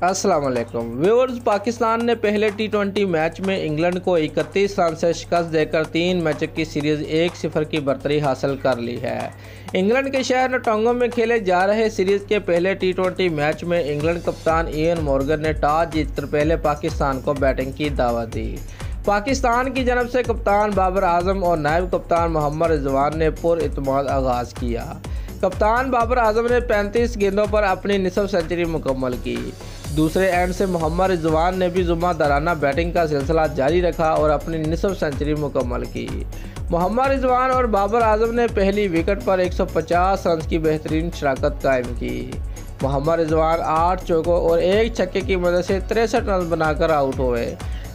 अस्सलाम वालेकुम व्यूअर्स। पाकिस्तान ने पहले टी20 मैच में इंग्लैंड को 31 रन से शिकस्त देकर 3 मैचों की सीरीज़ 1-0 की बढ़तरी हासिल कर ली है। इंग्लैंड के शहर नोटिंघम में खेले जा रहे सीरीज़ के पहले टी20 मैच में इंग्लैंड कप्तान इयान मॉर्गन ने टॉस जीतकर पहले पाकिस्तान को बैटिंग की दावत दी। पाकिस्तान की जानब से कप्तान बाबर आजम और नायब कप्तान मोहम्मद रिजवान ने पुरइत्माद आगाज़ किया। कप्तान बाबर आजम ने 35 गेंदों पर अपनी निसफ सेंचुरी मुकम्मल की। दूसरे एंड से मोहम्मद रिजवान ने भी जुम्मेदाराना बैटिंग का सिलसिला जारी रखा और अपनी निसफ सेंचुरी मुकम्मल की। मोहम्मद रिजवान और बाबर आजम ने पहली विकेट पर 150 रन की बेहतरीन शराकत कायम की। मोहम्मद रिजवान 8 चौकों और 1 छक्के की मदद से 63 रन बनाकर आउट हुए।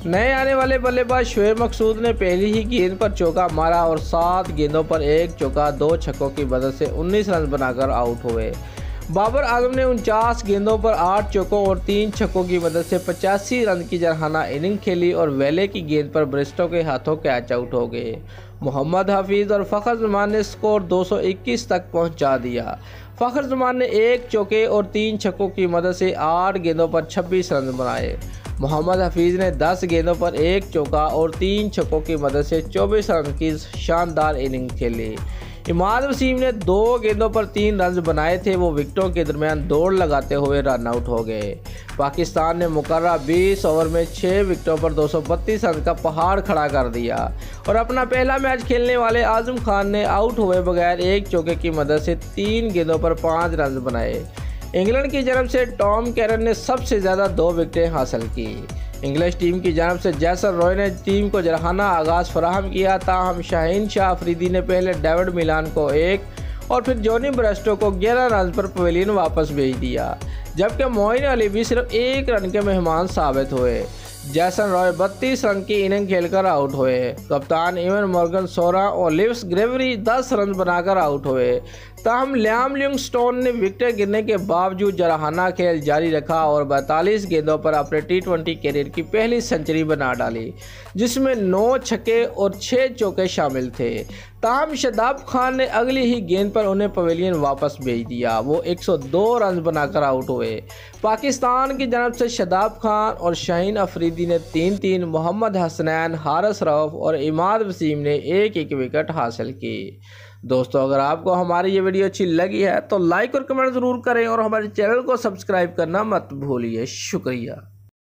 नए आने वाले बल्लेबाज शोएब मकसूद ने पहली ही गेंद पर चौका मारा और 7 गेंदों पर 1 चौका 2 छक्कों की मदद से 19 रन बनाकर आउट हुए। बाबर आजम ने 49 गेंदों पर 8 चौकों और 3 छक्कों की मदद से 85 रन की जरहाना इनिंग खेली और वेले की गेंद पर ब्रिस्टो के हाथों कैच आउट हो गए। मोहम्मद हफीज़ और फ़खर जमान ने स्कोर 221 तक पहुंचा दिया। फ़खर जमान ने 1 चौके और 3 छक्कों की मदद से 8 गेंदों पर 26 रन बनाए। मोहम्मद हफीज़ ने 10 गेंदों पर 1 चौका और 3 छक्कों की मदद से 24 रन की शानदार इनिंग खेली। इमाद वसीम ने 2 गेंदों पर 3 रन बनाए थे, वो विकेटों के दरमियान दौड़ लगाते हुए रन आउट हो गए। पाकिस्तान ने मुकर्रर 20 ओवर में 6 विकेटों पर 232 रन का पहाड़ खड़ा कर दिया और अपना पहला मैच खेलने वाले आजम खान ने आउट हुए बगैर 1 चौके की मदद से 3 गेंदों पर 5 रन बनाए। इंग्लैंड की जानब से टॉम कैरन ने सबसे ज़्यादा 2 विकेटें हासिल की। इंग्लिश टीम की जानब से जैसन रॉय ने टीम को जरहाना आगाज़ फराहम किया, ताहम शाहीन शाह अफरीदी ने पहले डेविड मिलान को 1 और फिर जॉनी ब्रेस्टो को 11 रन पर पवेलियन वापस भेज दिया, जबकि मोइन अली भी सिर्फ 1 रन के मेहमान साबित हुए। जैसन रॉय 32 रन की इनिंग खेलकर आउट हुए। कप्तान इयान मॉर्गन 16 और लिव्स ग्रेवरी 10 रन बनाकर आउट हुए। ताहम लियाम लिविंगस्टोन ने विकेट गिरने के बावजूद जरहाना खेल जारी रखा और 42 गेंदों पर अपने टी20 कैरियर की पहली सेंचुरी बना डाली, जिसमें 9 छक्के और 6 चौके शामिल थे। ताहम शादाब खान ने अगली ही गेंद पर उन्हें पवेलियन वापस भेज दिया, वो 102 रन बनाकर आउट हुए। पाकिस्तान की जानब से शादाब खान और शाहीन अफरीदी ने 3-3, मोहम्मद हसनैन, हारिस रऊफ और इमाद वसीम ने 1-1 विकेट हासिल की। दोस्तों, अगर आपको हमारी ये वीडियो अच्छी लगी है तो लाइक और कमेंट ज़रूर करें और हमारे चैनल को सब्सक्राइब करना मत भूलिए। शुक्रिया।